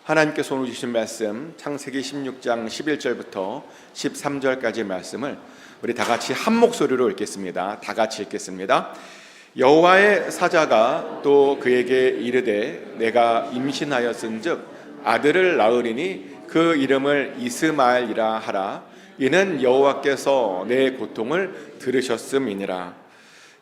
하나님께서 오늘 주신 말씀 창세기 16장 11절부터 13절까지의 말씀을 우리 다 같이 한 목소리로 읽겠습니다. 다 같이 읽겠습니다. 여호와의 사자가 또 그에게 이르되 내가 임신하였은즉 아들을 낳으리니 그 이름을 이스마엘이라 하라. 이는 여호와께서 내 고통을 들으셨음이니라.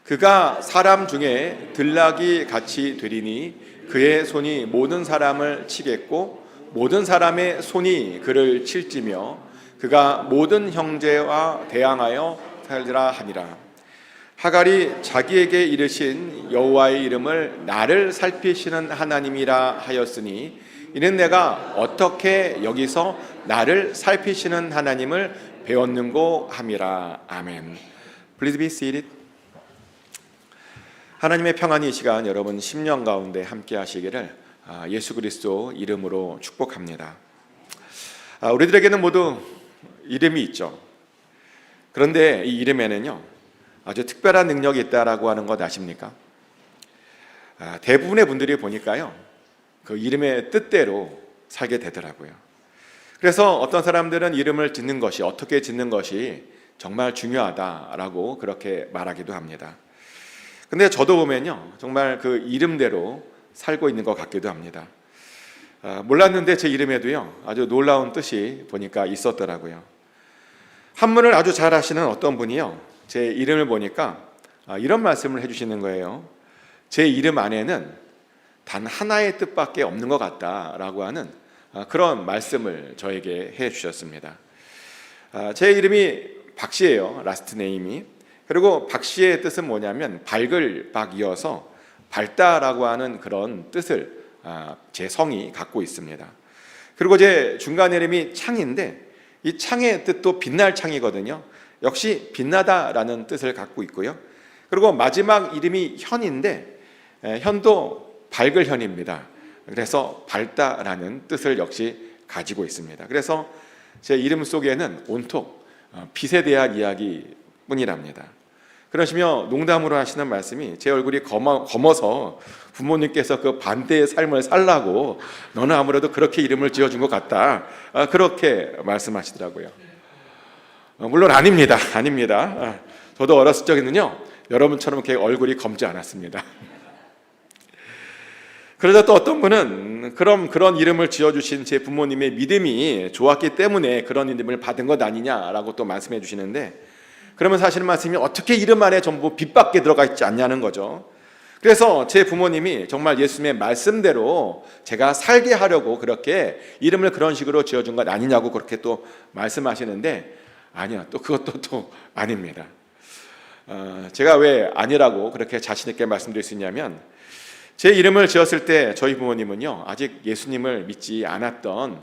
그가 사람 중에 들나귀 같이 되리니 그의 손이 모든 사람을 치겠고 모든 사람의 손이 그를 칠지며 그가 모든 형제와 대항하여 살리라 하니라. 하갈이 자기에게 이르신 여호와의 이름을 나를 살피시는 하나님이라 하였으니 이는 내가 어떻게 여기서 나를 살피시는 하나님을 배웠는고 함이라. 아멘. Please be seated. 하나님의 평안이 이 시간 여러분 심령 가운데 함께 하시기를 예수 그리스도 이름으로 축복합니다. 우리들에게는 모두 이름이 있죠. 그런데 이 이름에는요 아주 특별한 능력이 있다라고 하는 것 아십니까? 대부분의 분들이 보니까요 그 이름의 뜻대로 살게 되더라고요. 그래서 어떤 사람들은 이름을 짓는 것이, 어떻게 짓는 것이 정말 중요하다라고 그렇게 말하기도 합니다. 근데 저도 보면요 정말 그 이름대로 살고 있는 것 같기도 합니다. 몰랐는데 제 이름에도요 아주 놀라운 뜻이 보니까 있었더라고요. 한문을 아주 잘 하시는 어떤 분이요 제 이름을 보니까 이런 말씀을 해주시는 거예요. 제 이름 안에는 단 하나의 뜻밖에 없는 것 같다라고 하는 그런 말씀을 저에게 해주셨습니다. 제 이름이 박씨예요. 라스트 네임이. 그리고 박씨의 뜻은 뭐냐면 밝을 박이어서 밝다라고 하는 그런 뜻을 제 성이 갖고 있습니다. 그리고 제 중간 이름이 창인데 이 창의 뜻도 빛날 창이거든요. 역시 빛나다라는 뜻을 갖고 있고요. 그리고 마지막 이름이 현인데 현도 밝을 현입니다. 그래서 밝다라는 뜻을 역시 가지고 있습니다. 그래서 제 이름 속에는 온통 빛에 대한 이야기뿐이랍니다. 그러시며 농담으로 하시는 말씀이 제 얼굴이 검어서 부모님께서 그 반대의 삶을 살라고 너는 아무래도 그렇게 이름을 지어준 것 같다, 그렇게 말씀하시더라고요. 물론 아닙니다. 저도 어렸을 적에는요 여러분처럼 이렇게 얼굴이 검지 않았습니다. 그러자 또 어떤 분은 그런 이름을 지어주신 제 부모님의 믿음이 좋았기 때문에 그런 이름을 받은 것 아니냐라고 또 말씀해 주시는데, 그러면 사실은 말씀이 어떻게 이름 안에 전부 빛밖에 들어가 있지 않냐는 거죠. 그래서 제 부모님이 정말 예수님의 말씀대로 제가 살게 하려고 그렇게 이름을 그런 식으로 지어준 것 아니냐고 그렇게 또 말씀하시는데, 아니요, 또 그것도 또 아닙니다. 제가 왜 아니라고 그렇게 자신 있게 말씀드릴 수 있냐면, 제 이름을 지었을 때 저희 부모님은요 아직 예수님을 믿지 않았던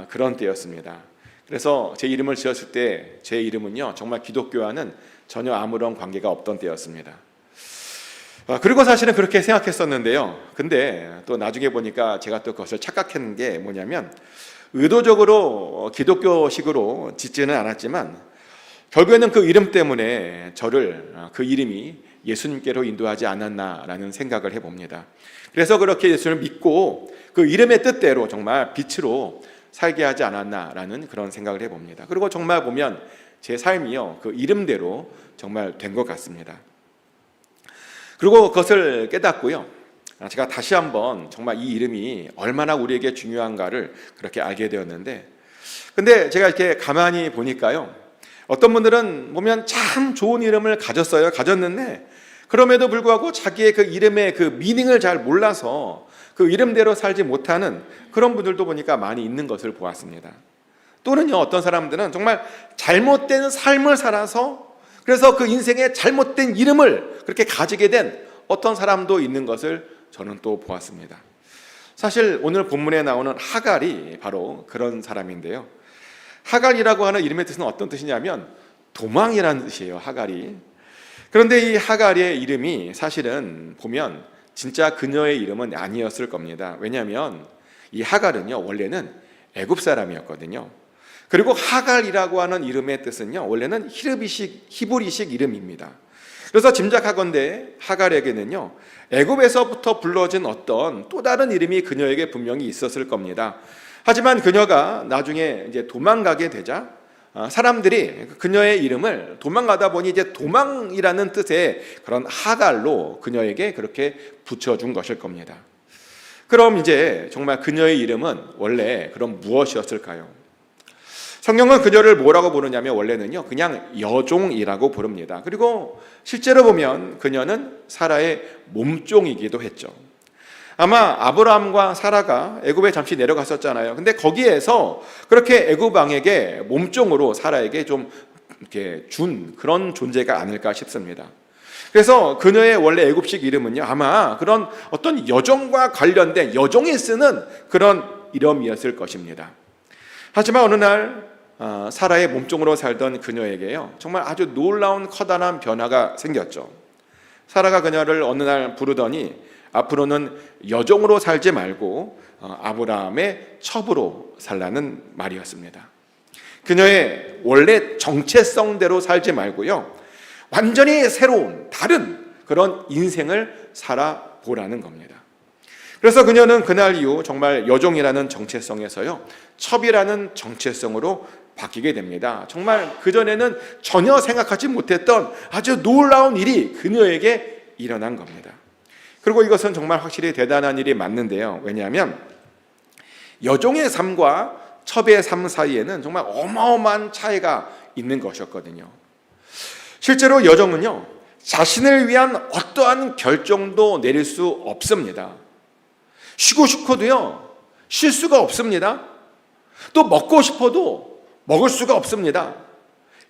그런 때였습니다. 그래서 제 이름을 지었을 때 제 이름은요 정말 기독교와는 전혀 아무런 관계가 없던 때였습니다. 그리고 사실은 그렇게 생각했었는데요, 근데 또 나중에 보니까 제가 또 그것을 착각했는 게 뭐냐면, 의도적으로 기독교식으로 짓지는 않았지만 결국에는 그 이름 때문에 저를 그 이름이 예수님께로 인도하지 않았나라는 생각을 해봅니다. 그래서 그렇게 예수를 믿고 그 이름의 뜻대로 정말 빛으로 살게 하지 않았나라는 그런 생각을 해봅니다. 그리고 정말 보면 제 삶이요 그 이름대로 정말 된 것 같습니다. 그리고 그것을 깨닫고요 제가 다시 한번 정말 이 이름이 얼마나 우리에게 중요한가를 그렇게 알게 되었는데, 근데 제가 이렇게 가만히 보니까요 어떤 분들은 보면 참 좋은 이름을 가졌는데 그럼에도 불구하고 자기의 그 이름의 그 미닝을 잘 몰라서 그 이름대로 살지 못하는 그런 분들도 보니까 많이 있는 것을 보았습니다. 또는요 어떤 사람들은 정말 잘못된 삶을 살아서 그래서 그 인생의 잘못된 이름을 그렇게 가지게 된 어떤 사람도 있는 것을 저는 또 보았습니다. 사실 오늘 본문에 나오는 하갈이 바로 그런 사람인데요, 하갈이라고 하는 이름의 뜻은 어떤 뜻이냐면 도망이라는 뜻이에요. 하갈이. 그런데 이 하갈의 이름이 사실은 보면 진짜 그녀의 이름은 아니었을 겁니다. 왜냐하면 이 하갈은요 원래는 애굽 사람이었거든요. 그리고 하갈이라고 하는 이름의 뜻은요 원래는 히브리식 이름입니다. 그래서 짐작하건대 하갈에게는요 애굽에서부터 불러진 어떤 또 다른 이름이 그녀에게 분명히 있었을 겁니다. 하지만 그녀가 나중에 이제 도망가게 되자 사람들이 그녀의 이름을 도망가다 보니 이제 도망이라는 뜻의 그런 하갈로 그녀에게 그렇게 붙여준 것일 겁니다. 그럼 이제 정말 그녀의 이름은 원래 그럼 무엇이었을까요? 성경은 그녀를 뭐라고 부르냐면 원래는요 그냥 여종이라고 부릅니다. 그리고 실제로 보면 그녀는 사라의 몸종이기도 했죠. 아마 아브라함과 사라가 애굽에 잠시 내려갔었잖아요. 근데 거기에서 그렇게 애굽 왕에게 몸종으로 사라에게 좀 이렇게 준 그런 존재가 아닐까 싶습니다. 그래서 그녀의 원래 애굽식 이름은요 아마 그런 어떤 여종과 관련된 여종이 쓰는 그런 이름이었을 것입니다. 하지만 어느 날 사라의 몸종으로 살던 그녀에게요 정말 아주 놀라운 커다란 변화가 생겼죠. 사라가 그녀를 어느 날 부르더니 앞으로는 여종으로 살지 말고 아브라함의 첩으로 살라는 말이었습니다. 그녀의 원래 정체성대로 살지 말고요 완전히 새로운 다른 그런 인생을 살아보라는 겁니다. 그래서 그녀는 그날 이후 정말 여종이라는 정체성에서요 첩이라는 정체성으로 바뀌게 됩니다. 정말 그전에는 전혀 생각하지 못했던 아주 놀라운 일이 그녀에게 일어난 겁니다. 그리고 이것은 정말 확실히 대단한 일이 맞는데요. 왜냐하면 여종의 삶과 첩의 삶 사이에는 정말 어마어마한 차이가 있는 것이었거든요. 실제로 여종은요 자신을 위한 어떠한 결정도 내릴 수 없습니다. 쉬고 싶어도요 쉴 수가 없습니다. 또 먹고 싶어도 먹을 수가 없습니다.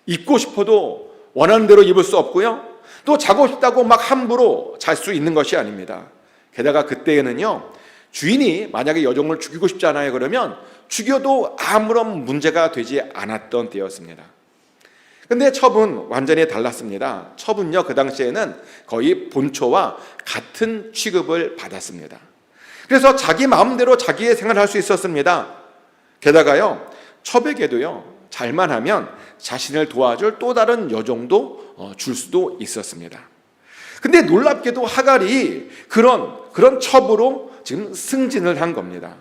입고 싶어도 원하는 대로 입을 수 없고요 또 자고 싶다고 막 함부로 잘 수 있는 것이 아닙니다. 게다가 그때에는요 주인이 만약에 여종을 죽이고 싶지 않아요 그러면 죽여도 아무런 문제가 되지 않았던 때였습니다. 근데 첩은 완전히 달랐습니다. 첩은요 그 당시에는 거의 본초와 같은 취급을 받았습니다. 그래서 자기 마음대로 자기의 생활을 할 수 있었습니다. 게다가요 첩에게도요 잘만 하면 자신을 도와줄 또 다른 여종도 줄 수도 있었습니다. 근데 놀랍게도 하갈이 그런 첩으로 지금 승진을 한 겁니다.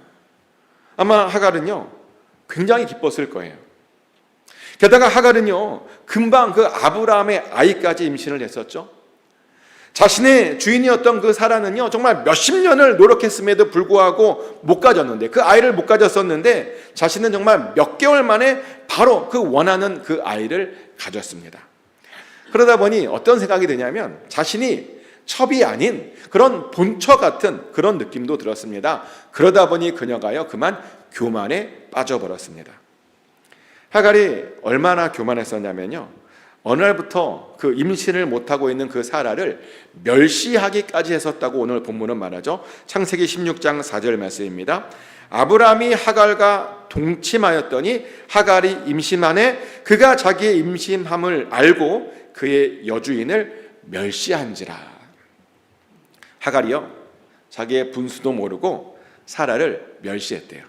아마 하갈은요 굉장히 기뻤을 거예요. 게다가 하갈은요 금방 그 아브라함의 아이까지 임신을 했었죠. 자신의 주인이었던 그 사라는요 정말 몇십 년을 노력했음에도 불구하고 못 가졌는데 그 아이를 못 가졌었는데 자신은 정말 몇 개월 만에 바로 그 원하는 그 아이를 가졌습니다. 그러다 보니 어떤 생각이 드냐면 자신이 첩이 아닌 그런 본처 같은 그런 느낌도 들었습니다. 그러다 보니 그녀가요 그만 교만에 빠져버렸습니다. 하갈이 얼마나 교만했었냐면요 어느 날부터 그 임신을 못하고 있는 그 사라를 멸시하기까지 했었다고 오늘 본문은 말하죠. 창세기 16장 4절 말씀입니다. 아브라함이 하갈과 동침하였더니 하갈이 임신하네 그가 자기의 임신함을 알고 그의 여주인을 멸시한지라. 하갈이요 자기의 분수도 모르고 사라를 멸시했대요.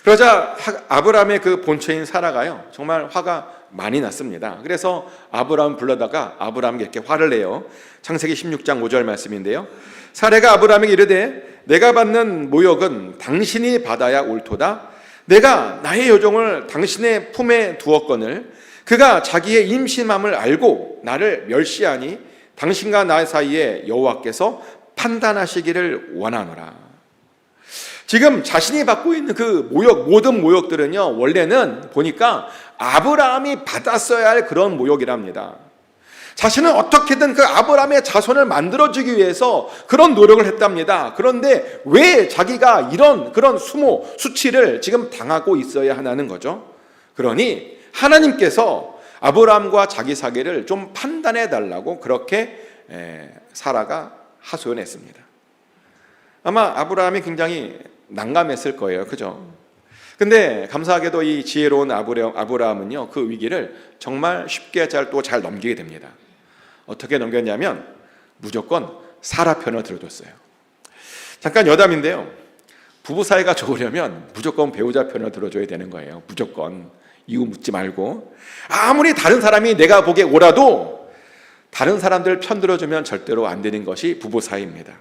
그러자 아브라함의 그 본처인 사라가요 정말 화가 많이 났습니다. 그래서 아브라함 불러다가 아브라함에게 이렇게 화를 내요. 창세기 16장 5절 말씀인데요. 사라가 아브라함에게 이르되 내가 받는 모욕은 당신이 받아야 옳도다. 내가 나의 여종을 당신의 품에 두었거늘 그가 자기의 임신함을 알고 나를 멸시하니 당신과 나 사이에 여호와께서 판단하시기를 원하노라. 지금 자신이 받고 있는 그 모욕, 모든 모욕들은요 원래는 보니까 아브라함이 받았어야 할 그런 모욕이랍니다. 자신은 어떻게든 그 아브라함의 자손을 만들어주기 위해서 그런 노력을 했답니다. 그런데 왜 자기가 이런 그런 수모, 수치를 지금 당하고 있어야 하냐는 거죠. 그러니 하나님께서 아브라함과 자기 사이를 좀 판단해 달라고 그렇게 사라가 하소연했습니다. 아마 아브라함이 굉장히 난감했을 거예요. 그죠? 근데 감사하게도 이 지혜로운 아브라함은요 그 위기를 정말 쉽게 잘 넘기게 됩니다. 어떻게 넘겼냐면 무조건 사라 편을 들어줬어요. 잠깐 여담인데요. 부부 사이가 좋으려면 무조건 배우자 편을 들어줘야 되는 거예요. 무조건. 이유 묻지 말고. 아무리 다른 사람이 내가 보기에 옳아도 다른 사람들 편 들어주면 절대로 안 되는 것이 부부 사이입니다.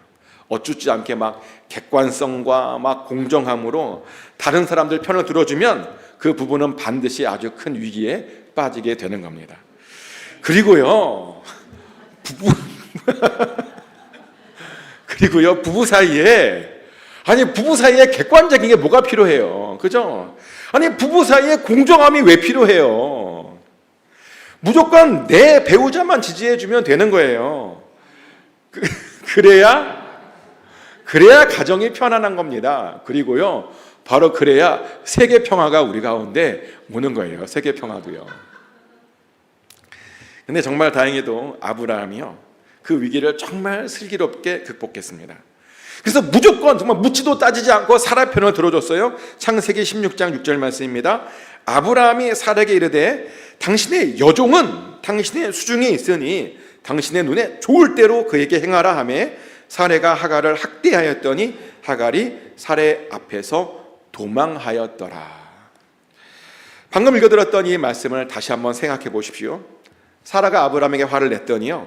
어쩌지 않게 막 객관성과 막 공정함으로 다른 사람들 편을 들어주면 그 부부는 반드시 아주 큰 위기에 빠지게 되는 겁니다. 그리고요, 부부 사이에 객관적인 게 뭐가 필요해요? 그죠? 아니, 부부 사이에 공정함이 왜 필요해요? 무조건 내 배우자만 지지해주면 되는 거예요. 그래야 가정이 편안한 겁니다. 그리고요, 바로 그래야 세계 평화가 우리 가운데 오는 거예요. 세계 평화도요. 근데 정말 다행히도 아브라함이요, 그 위기를 정말 슬기롭게 극복했습니다. 그래서 무조건 정말 묻지도 따지지 않고 사라 편을 들어줬어요. 창세기 16장 6절 말씀입니다. 아브라함이 사라에게 이르되 당신의 여종은 당신의 수중에 있으니 당신의 눈에 좋을 대로 그에게 행하라 하매 사라가 하갈을 학대하였더니 하갈이 사라 앞에서 도망하였더라. 방금 읽어드렸던 이 말씀을 다시 한번 생각해 보십시오. 사라가 아브라함에게 화를 냈더니요,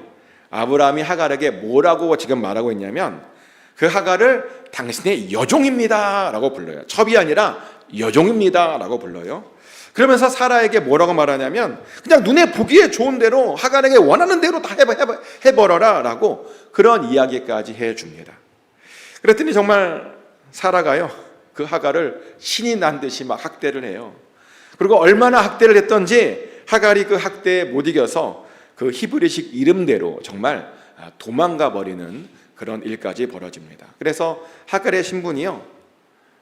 아브라함이 하갈에게 뭐라고 지금 말하고 있냐면 그 하갈을 당신의 여종입니다 라고 불러요. 첩이 아니라 여종입니다 라고 불러요. 그러면서 사라에게 뭐라고 말하냐면 그냥 눈에 보기에 좋은 대로 하갈에게 원하는 대로 다 해버려라 라고 그런 이야기까지 해줍니다. 그랬더니 정말 사라가요, 그 하갈을 신이 난 듯이 막 학대를 해요. 그리고 얼마나 학대를 했던지 하갈이 그 학대에 못 이겨서 그 히브리식 이름대로 정말 도망가 버리는 그런 일까지 벌어집니다. 그래서 하갈의 신분이요,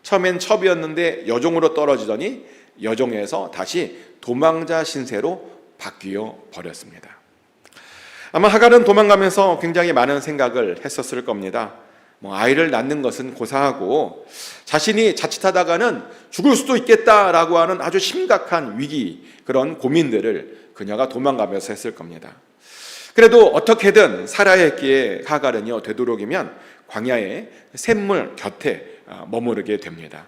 처음엔 첩이었는데 여종으로 떨어지더니 여종에서 다시 도망자 신세로 바뀌어 버렸습니다. 아마 하갈은 도망가면서 굉장히 많은 생각을 했었을 겁니다. 아이를 낳는 것은 고사하고 자신이 자칫하다가는 죽을 수도 있겠다라고 하는 아주 심각한 위기, 그런 고민들을 그녀가 도망가면서 했을 겁니다. 그래도 어떻게든 살아야 했기에 하갈은요, 되도록이면 광야의 샘물 곁에 머무르게 됩니다.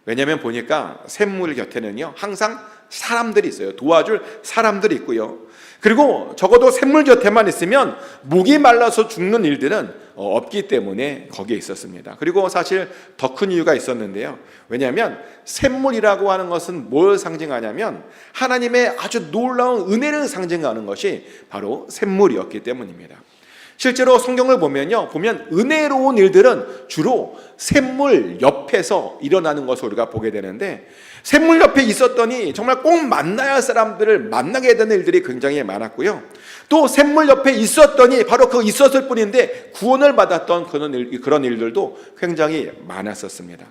왜냐하면 보니까 샘물 곁에는요 항상 사람들이 있어요. 도와줄 사람들이 있고요. 그리고 적어도 샘물 곁에만 있으면 목이 말라서 죽는 일들은 없기 때문에 거기에 있었습니다. 그리고 사실 더 큰 이유가 있었는데요. 왜냐하면 샘물이라고 하는 것은 뭘 상징하냐면 하나님의 아주 놀라운 은혜를 상징하는 것이 바로 샘물이었기 때문입니다. 실제로 성경을 보면 은혜로운 일들은 주로 샘물 옆에서 일어나는 것을 우리가 보게 되는데, 샘물 옆에 있었더니 정말 꼭 만나야 할 사람들을 만나게 되는 일들이 굉장히 많았고요. 또 샘물 옆에 있었더니 바로 그 있었을 뿐인데 구원을 받았던 그런 일들도 굉장히 많았었습니다.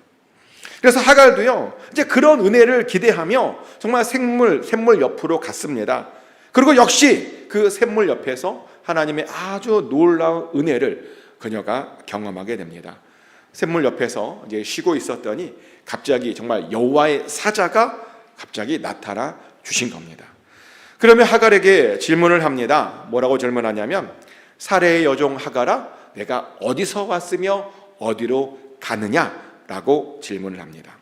그래서 하갈도요, 이제 그런 은혜를 기대하며 정말 샘물 옆으로 갔습니다. 그리고 역시 그 샘물 옆에서 하나님의 아주 놀라운 은혜를 그녀가 경험하게 됩니다. 샘물 옆에서 이제 쉬고 있었더니 갑자기 정말 여호와의 사자가 갑자기 나타나 주신 겁니다. 그러면 하갈에게 질문을 합니다. 뭐라고 질문하냐면 사레의 여종 하갈아, 내가 어디서 왔으며 어디로 가느냐라고 질문을 합니다.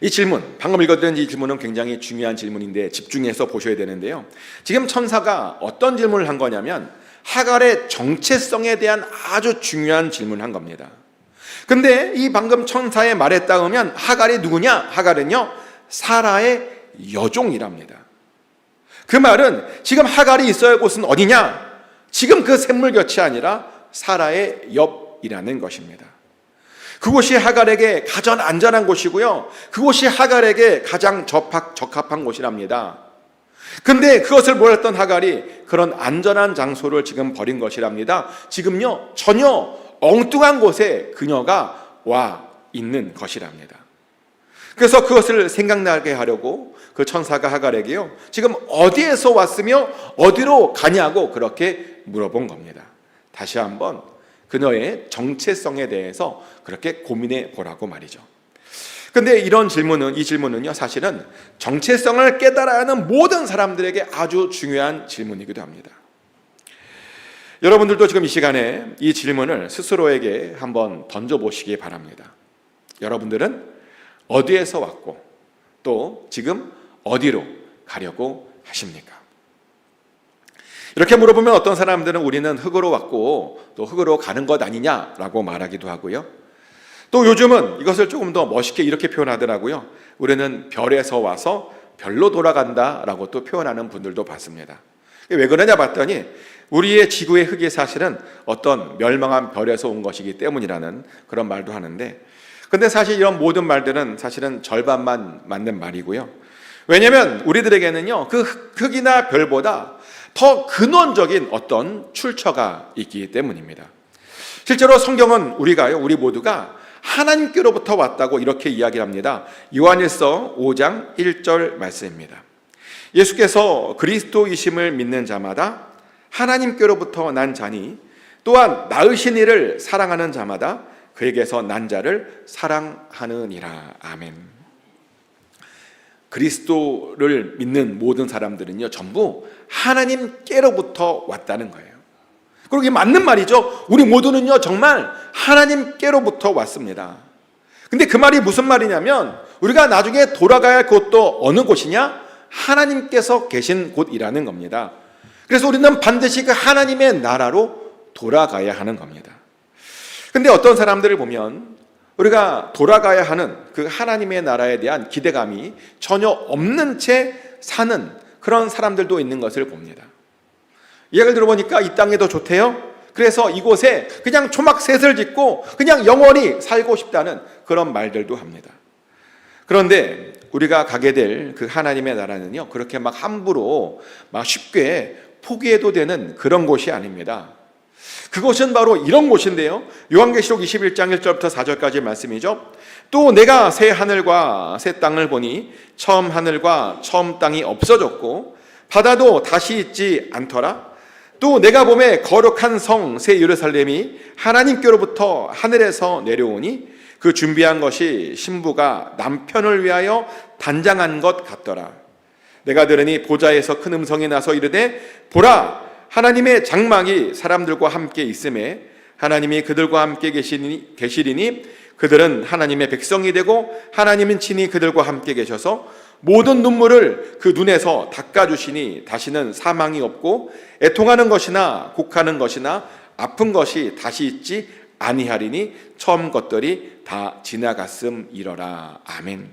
이 질문, 방금 읽어드린 이 질문은 굉장히 중요한 질문인데 집중해서 보셔야 되는데요. 지금 천사가 어떤 질문을 한 거냐면 하갈의 정체성에 대한 아주 중요한 질문을 한 겁니다. 근데 이 방금 천사의 말에 따르면 하갈이 누구냐? 하갈은요, 사라의 여종이랍니다. 그 말은 지금 하갈이 있어야 할 곳은 어디냐? 지금 그 샘물 곁이 아니라 사라의 옆이라는 것입니다. 그곳이 하갈에게 가장 안전한 곳이고요, 그곳이 하갈에게 가장 적합한 곳이랍니다. 근데 그것을 몰랐던 하갈이 그런 안전한 장소를 지금 버린 것이랍니다. 지금요 전혀 엉뚱한 곳에 그녀가 와 있는 것이랍니다. 그래서 그것을 생각나게 하려고 그 천사가 하갈에게요, 지금 어디에서 왔으며 어디로 가냐고 그렇게 물어본 겁니다. 다시 한번 그녀의 정체성에 대해서 그렇게 고민해 보라고 말이죠. 근데 이 질문은요, 사실은 정체성을 깨달아야 하는 모든 사람들에게 아주 중요한 질문이기도 합니다. 여러분들도 지금 이 시간에 이 질문을 스스로에게 한번 던져보시기 바랍니다. 여러분들은 어디에서 왔고 또 지금 어디로 가려고 하십니까? 이렇게 물어보면 어떤 사람들은 우리는 흙으로 왔고 또 흙으로 가는 것 아니냐라고 말하기도 하고요. 또 요즘은 이것을 조금 더 멋있게 이렇게 표현하더라고요. 우리는 별에서 와서 별로 돌아간다라고 또 표현하는 분들도 봤습니다. 왜 그러냐 봤더니 우리의 지구의 흙이 사실은 어떤 멸망한 별에서 온 것이기 때문이라는 그런 말도 하는데, 근데 사실 이런 모든 말들은 사실은 절반만 맞는 말이고요. 왜냐하면 우리들에게는요, 그 흙이나 별보다 더 근원적인 어떤 출처가 있기 때문입니다. 실제로 성경은 우리 모두가 하나님께로부터 왔다고 이렇게 이야기합니다. 요한일서 5장 1절 말씀입니다. 예수께서 그리스도이심을 믿는 자마다 하나님께로부터 난 자니 또한 낳으신 이를 사랑하는 자마다 그에게서 난 자를 사랑하느니라. 아멘. 그리스도를 믿는 모든 사람들은요, 전부 하나님께로부터 왔다는 거예요. 그리고 이게 맞는 말이죠. 우리 모두는요, 정말 하나님께로부터 왔습니다. 근데 그 말이 무슨 말이냐면, 우리가 나중에 돌아가야 할 곳도 어느 곳이냐? 하나님께서 계신 곳이라는 겁니다. 그래서 우리는 반드시 그 하나님의 나라로 돌아가야 하는 겁니다. 근데 어떤 사람들을 보면 우리가 돌아가야 하는 그 하나님의 나라에 대한 기대감이 전혀 없는 채 사는 그런 사람들도 있는 것을 봅니다. 이야기를 들어보니까 이 땅이 더 좋대요. 그래서 이곳에 그냥 초막셋을 짓고 그냥 영원히 살고 싶다는 그런 말들도 합니다. 그런데 우리가 가게 될 그 하나님의 나라는요, 그렇게 막 함부로 막 쉽게 포기해도 되는 그런 곳이 아닙니다. 그곳은 바로 이런 곳인데요, 요한계시록 21장 1절부터 4절까지 말씀이죠. 또 내가 새 하늘과 새 땅을 보니 처음 하늘과 처음 땅이 없어졌고 바다도 다시 있지 않더라. 또 내가 보매 거룩한 성 새 예루살렘이 하나님께로부터 하늘에서 내려오니 그 준비한 것이 신부가 남편을 위하여 단장한 것 같더라. 내가 들으니 보좌에서 큰 음성이 나서 이르되 보라, 하나님의 장막이 사람들과 함께 있음에 하나님이 그들과 함께 계시리니 그들은 하나님의 백성이 되고 하나님은 친히 그들과 함께 계셔서 모든 눈물을 그 눈에서 닦아주시니 다시는 사망이 없고 애통하는 것이나 곡하는 것이나 아픈 것이 다시 있지 아니하리니 처음 것들이 다 지나갔음이러라. 아멘.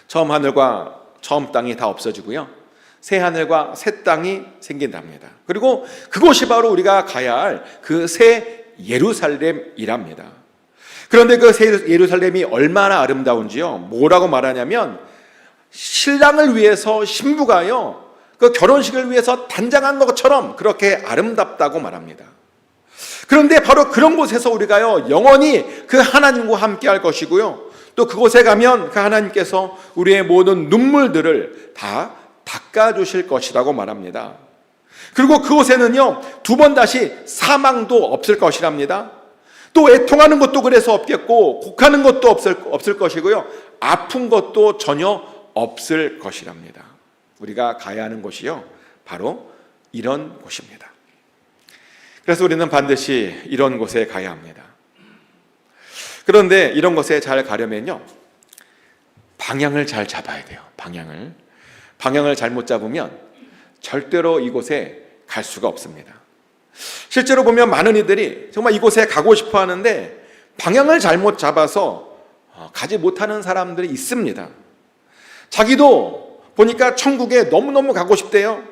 처음 하늘과 처음 땅이 다 없어지고요, 새 하늘과 새 땅이 생긴답니다. 그리고 그곳이 바로 우리가 가야 할 그 새 예루살렘이랍니다. 그런데 그 새 예루살렘이 얼마나 아름다운지요, 뭐라고 말하냐면 신랑을 위해서 신부가요, 그 결혼식을 위해서 단장한 것처럼 그렇게 아름답다고 말합니다. 그런데 바로 그런 곳에서 우리가요, 영원히 그 하나님과 함께 할 것이고요, 또 그곳에 가면 그 하나님께서 우리의 모든 눈물들을 다 닦아주실 것이라고 말합니다. 그리고 그곳에는요, 두 번 다시 사망도 없을 것이랍니다. 또 애통하는 것도 그래서 없겠고 곡하는 것도 없을 것이고요, 아픈 것도 전혀 없을 것이랍니다. 우리가 가야 하는 곳이요, 바로 이런 곳입니다. 그래서 우리는 반드시 이런 곳에 가야 합니다. 그런데 이런 곳에 잘 가려면요, 방향을 잘 잡아야 돼요. 방향을 잘못 잡으면 절대로 이곳에 갈 수가 없습니다. 실제로 보면 많은 이들이 정말 이곳에 가고 싶어 하는데 방향을 잘못 잡아서 가지 못하는 사람들이 있습니다. 자기도 보니까 천국에 너무너무 가고 싶대요.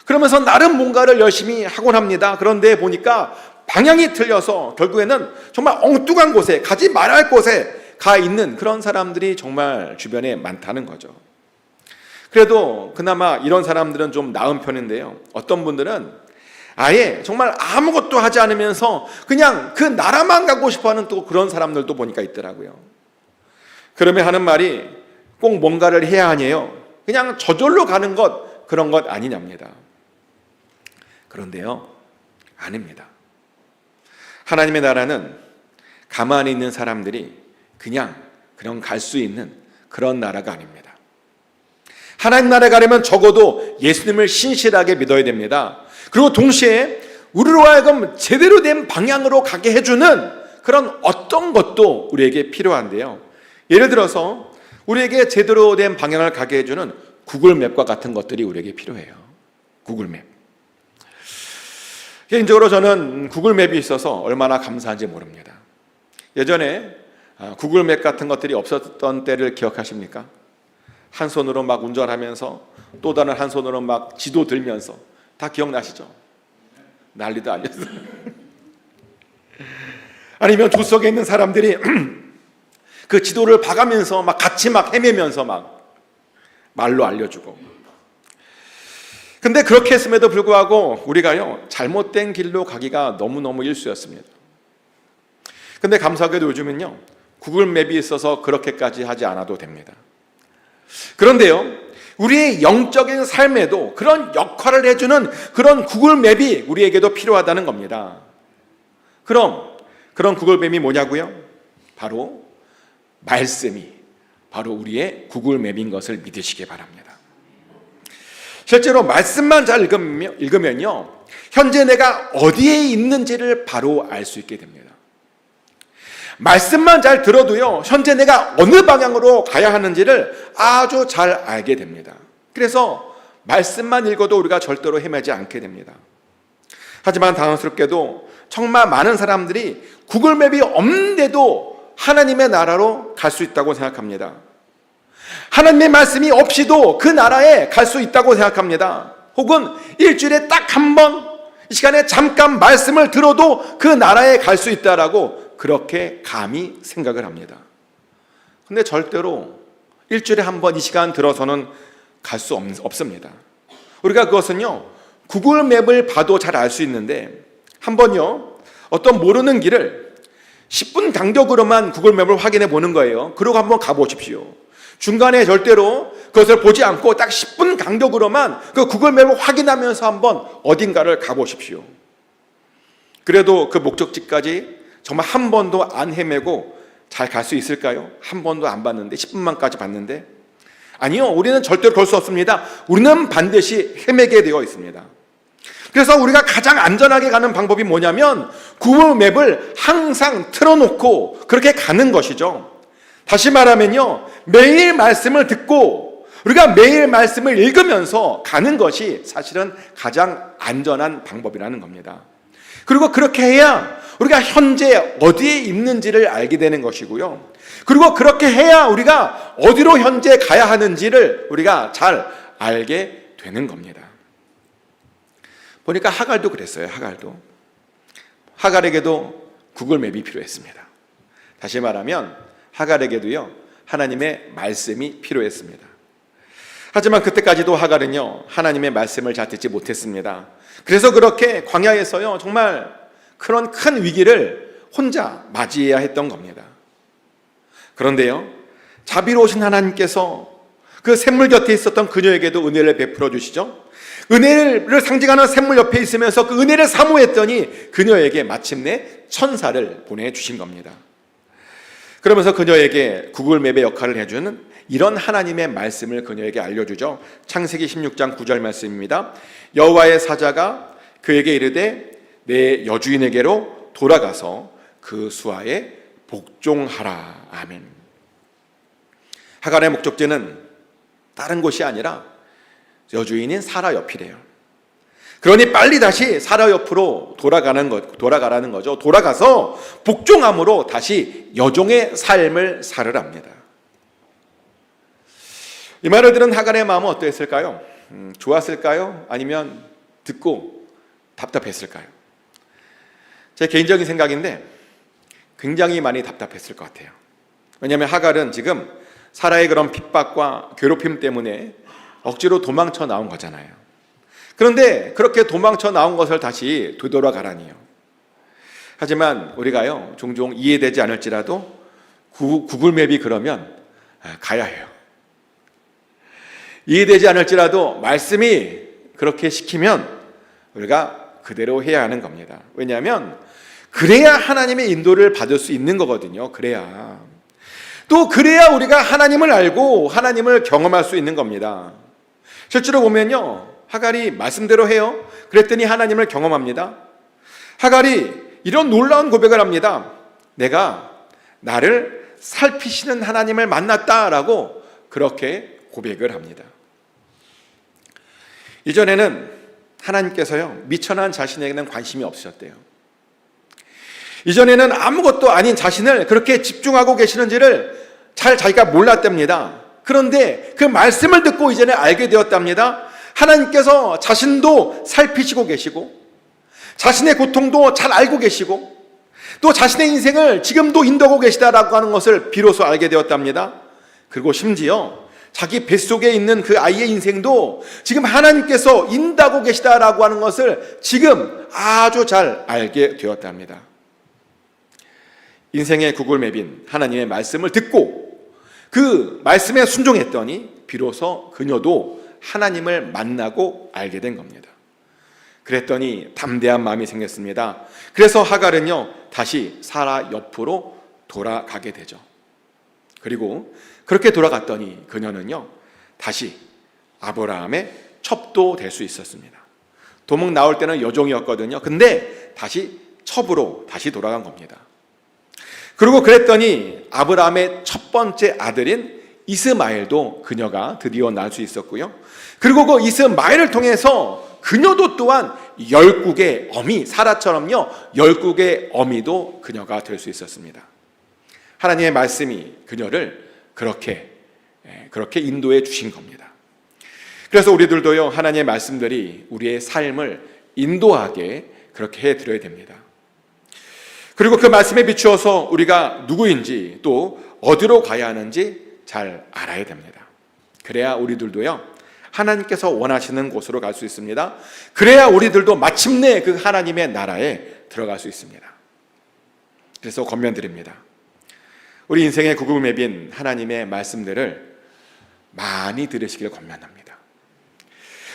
그러면서 나름 뭔가를 열심히 하곤 합니다. 그런데 보니까 방향이 틀려서 결국에는 정말 엉뚱한 곳에, 가지 말아야 할 곳에 가 있는 그런 사람들이 정말 주변에 많다는 거죠. 그래도 그나마 이런 사람들은 좀 나은 편인데요, 어떤 분들은 아예 정말 아무것도 하지 않으면서 그냥 그 나라만 가고 싶어하는 또 그런 사람들도 보니까 있더라고요. 그러면 하는 말이 꼭 뭔가를 해야 하냐요, 그냥 저절로 가는 것, 그런 것 아니냐입니다. 그런데요, 아닙니다. 하나님의 나라는 가만히 있는 사람들이 그냥 갈 수 있는 그런 나라가 아닙니다. 하나님 나라에 가려면 적어도 예수님을 신실하게 믿어야 됩니다. 그리고 동시에 우리로 하여금 제대로 된 방향으로 가게 해주는 그런 어떤 것도 우리에게 필요한데요, 예를 들어서 우리에게 제대로 된 방향을 가게 해주는 구글맵과 같은 것들이 우리에게 필요해요. 구글맵. 개인적으로 저는 구글맵이 있어서 얼마나 감사한지 모릅니다. 예전에 구글맵 같은 것들이 없었던 때를 기억하십니까? 한 손으로 막 운전하면서 또 다른 한 손으로 막 지도 들면서, 다 기억나시죠? 난리도 아니었어요. 아니면 조석에 있는 사람들이 그 지도를 봐가면서 막 같이 막 헤매면서 막 말로 알려주고. 근데 그렇게 했음에도 불구하고 우리가요, 잘못된 길로 가기가 너무너무 일쑤였습니다. 근데 감사하게도 요즘은요, 구글맵이 있어서 그렇게까지 하지 않아도 됩니다. 그런데요, 우리의 영적인 삶에도 그런 역할을 해주는 그런 구글맵이 우리에게도 필요하다는 겁니다. 그럼 그런 구글맵이 뭐냐고요? 바로 말씀이 바로 우리의 구글맵인 것을 믿으시기 바랍니다. 실제로 말씀만 잘 읽으면요, 현재 내가 어디에 있는지를 바로 알 수 있게 됩니다. 말씀만 잘 들어도요, 현재 내가 어느 방향으로 가야 하는지를 아주 잘 알게 됩니다. 그래서 말씀만 읽어도 우리가 절대로 헤매지 않게 됩니다. 하지만 당황스럽게도 정말 많은 사람들이 구글맵이 없는데도 하나님의 나라로 갈 수 있다고 생각합니다. 하나님의 말씀이 없이도 그 나라에 갈 수 있다고 생각합니다. 혹은 일주일에 딱 한 번 이 시간에 잠깐 말씀을 들어도 그 나라에 갈 수 있다라고 그렇게 감히 생각을 합니다. 근데 절대로 일주일에 한 번 이 시간 들어서는 갈 수 없습니다. 우리가 그것은요, 구글맵을 봐도 잘 알 수 있는데, 한번요, 어떤 모르는 길을 10분 간격으로만 구글맵을 확인해 보는 거예요. 그러고 한번 가보십시오. 중간에 절대로 그것을 보지 않고 딱 10분 간격으로만 그 구글맵을 확인하면서 한번 어딘가를 가보십시오. 그래도 그 목적지까지 정말 한 번도 안 헤매고 잘 갈 수 있을까요? 한 번도 안 봤는데, 10분만까지 봤는데? 아니요, 우리는 절대로 그럴 수 없습니다. 우리는 반드시 헤매게 되어 있습니다. 그래서 우리가 가장 안전하게 가는 방법이 뭐냐면 구글맵을 항상 틀어놓고 그렇게 가는 것이죠. 다시 말하면요, 매일 말씀을 듣고 우리가 매일 말씀을 읽으면서 가는 것이 사실은 가장 안전한 방법이라는 겁니다. 그리고 그렇게 해야 우리가 현재 어디에 있는지를 알게 되는 것이고요, 그리고 그렇게 해야 우리가 어디로 현재 가야 하는지를 우리가 잘 알게 되는 겁니다. 보니까 하갈도 그랬어요. 하갈에게도 구글맵이 필요했습니다. 다시 말하면 하갈에게도요, 하나님의 말씀이 필요했습니다. 하지만 그때까지도 하갈은요, 하나님의 말씀을 잘 듣지 못했습니다. 그래서 그렇게 광야에서요, 정말 그런 큰 위기를 혼자 맞이해야 했던 겁니다. 그런데요, 자비로우신 하나님께서 그 샘물 곁에 있었던 그녀에게도 은혜를 베풀어 주시죠. 은혜를 상징하는 샘물 옆에 있으면서 그 은혜를 사모했더니 그녀에게 마침내 천사를 보내주신 겁니다. 그러면서 그녀에게 구글맵의 역할을 해주는 이런 하나님의 말씀을 그녀에게 알려주죠. 창세기 16장 9절 말씀입니다. 여호와의 사자가 그에게 이르되 내 여주인에게로 돌아가서 그 수하에 복종하라. 아멘. 하갈의 목적지는 다른 곳이 아니라 여주인인 사라 옆이래요. 그러니 빨리 다시 사라 옆으로 돌아가라는 거죠. 돌아가서 복종함으로 다시 여종의 삶을 살으랍니다. 이 말을 들은 하갈의 마음은 어떠했을까요? 좋았을까요? 아니면 듣고 답답했을까요? 제 개인적인 생각인데 굉장히 많이 답답했을 것 같아요. 왜냐하면 하갈은 지금 사라의 그런 핍박과 괴롭힘 때문에 억지로 도망쳐 나온 거잖아요. 그런데 그렇게 도망쳐 나온 것을 다시 되돌아가라니요. 하지만 우리가요, 종종 이해되지 않을지라도 구글맵이 그러면 가야 해요. 이해되지 않을지라도 말씀이 그렇게 시키면 우리가 그대로 해야 하는 겁니다. 왜냐하면 그래야 하나님의 인도를 받을 수 있는 거거든요. 그래야 우리가 하나님을 알고 하나님을 경험할 수 있는 겁니다. 실제로 보면요, 하갈이 말씀대로 해요. 그랬더니 하나님을 경험합니다. 하갈이 이런 놀라운 고백을 합니다. 내가 나를 살피시는 하나님을 만났다라고 그렇게 고백을 합니다. 이전에는 하나님께서요, 미천한 자신에게는 관심이 없으셨대요. 이전에는 아무것도 아닌 자신을 그렇게 집중하고 계시는지를 잘 자기가 몰랐답니다. 그런데 그 말씀을 듣고 이전에 알게 되었답니다. 하나님께서 자신도 살피시고 계시고, 자신의 고통도 잘 알고 계시고, 또 자신의 인생을 지금도 인도하고 계시다라고 하는 것을 비로소 알게 되었답니다. 그리고 심지어 자기 뱃속에 있는 그 아이의 인생도 지금 하나님께서 인도하고 계시다라고 하는 것을 지금 아주 잘 알게 되었답니다. 인생의 구글맵인 하나님의 말씀을 듣고 그 말씀에 순종했더니 비로소 그녀도 하나님을 만나고 알게 된 겁니다. 그랬더니 담대한 마음이 생겼습니다. 그래서 하갈은요, 다시 사라 옆으로 돌아가게 되죠. 그리고 그렇게 돌아갔더니 그녀는요, 다시 아브라함의 첩도 될 수 있었습니다. 도목 나올 때는 여종이었거든요. 근데 다시 첩으로 다시 돌아간 겁니다. 그리고 그랬더니 아브라함의 첫 번째 아들인 이스마엘도 그녀가 드디어 낳을 수 있었고요. 그리고 그 이스마엘을 통해서 그녀도 또한 열국의 어미, 사라처럼요, 열국의 어미도 그녀가 될 수 있었습니다. 하나님의 말씀이 그녀를 그렇게 인도해 주신 겁니다. 그래서 우리들도요, 하나님의 말씀들이 우리의 삶을 인도하게 그렇게 해 드려야 됩니다. 그리고 그 말씀에 비추어서 우리가 누구인지 또 어디로 가야 하는지 잘 알아야 됩니다. 그래야 우리들도요, 하나님께서 원하시는 곳으로 갈 수 있습니다. 그래야 우리들도 마침내 그 하나님의 나라에 들어갈 수 있습니다. 그래서 권면드립니다. 우리 인생의 구글맵인 하나님의 말씀들을 많이 들으시길 권면합니다.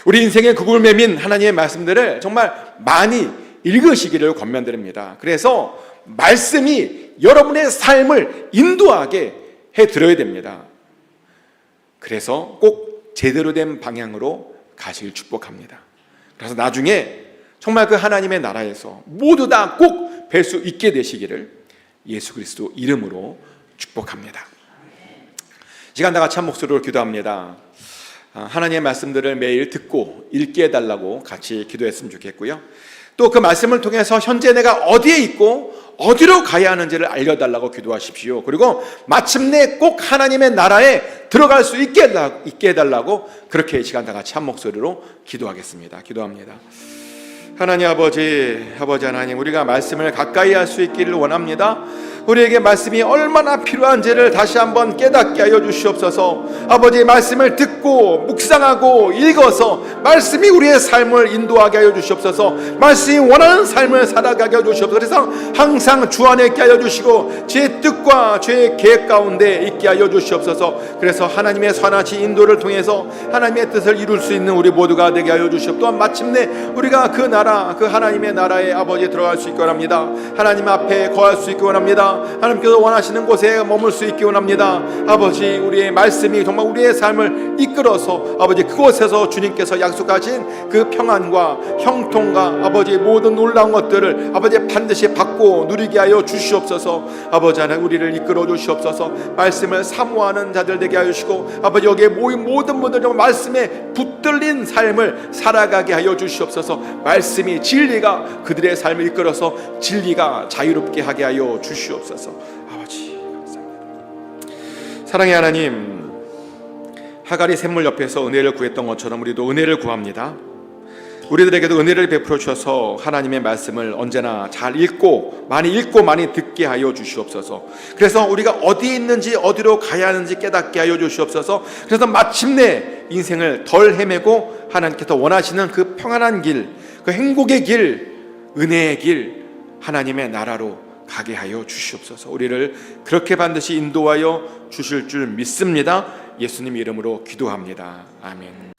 우리 인생의 구글맵인 하나님의 말씀들을 정말 많이 읽으시기를 권면드립니다. 그래서 말씀이 여러분의 삶을 인도하게 해드려야 됩니다. 그래서 꼭 제대로 된 방향으로 가시길 축복합니다. 그래서 나중에 정말 그 하나님의 나라에서 모두 다 꼭 뵐 수 있게 되시기를 예수 그리스도 이름으로 축복합니다. 시간 다 같이 한 목소리로 기도합니다. 하나님의 말씀들을 매일 듣고 읽게 해달라고 같이 기도했으면 좋겠고요. 또 그 말씀을 통해서 현재 내가 어디에 있고 어디로 가야 하는지를 알려달라고 기도하십시오. 그리고 마침내 꼭 하나님의 나라에 들어갈 수 있게 해달라고 그렇게 이 시간 다 같이 한 목소리로 기도하겠습니다. 기도합니다. 하나님 아버지 하나님, 우리가 말씀을 가까이 할 수 있기를 원합니다. 우리에게 말씀이 얼마나 필요한지를 다시 한번 깨닫게 하여 주시옵소서. 아버지의 말씀을 듣고 묵상하고 읽어서 말씀이 우리의 삶을 인도하게 하여 주시옵소서. 말씀이 원하는 삶을 살아가게 하여 주시옵소서. 그래서 항상 주 안에 있게 하여 주시고 제 뜻과 제 계획 가운데 있게 하여 주시옵소서. 그래서 하나님의 선하신 인도를 통해서 하나님의 뜻을 이룰 수 있는 우리 모두가 되게 하여 주시옵소서. 또한 마침내 우리가 그 나라, 그 하나님의 나라에 아버지 들어갈 수 있기 원합니다. 하나님 앞에 거할 수 있기 원합니다. 하나님께서 원하시는 곳에 머물 수 있기 원합니다. 아버지, 우리의 말씀이 정말 우리의 삶을 이끌어서 아버지 그곳에서 주님께서 약속하신 그 평안과 형통과 아버지 모든 놀라운 것들을 아버지 반드시 받고 누리게 하여 주시옵소서. 아버지 하나님, 우리를 이끌어 주시옵소서. 말씀을 사모하는 자들 되게 하여 주시고 아버지 여기에 모인 모든 분들 정말 말씀에 붙들린 삶을 살아가게 하여 주시옵소서. 말씀이 진리가 그들의 삶을 이끌어서 진리가 자유롭게 하게 하여 주시옵소서. 아버지 감사합니다. 사랑의 하나님, 하갈이 샘물 옆에서 은혜를 구했던 것처럼 우리도 은혜를 구합니다. 우리들에게도 은혜를 베풀어 주셔서 하나님의 말씀을 언제나 잘 읽고 많이 듣게 하여 주시옵소서. 그래서 우리가 어디에 있는지 어디로 가야 하는지 깨닫게 하여 주시옵소서. 그래서 마침내 인생을 덜 헤매고 하나님께서 원하시는 그 평안한 길, 그 행복의 길, 은혜의 길, 하나님의 나라로 가게 하여 주시옵소서. 우리를 그렇게 반드시 인도하여 주실 줄 믿습니다. 예수님 이름으로 기도합니다. 아멘.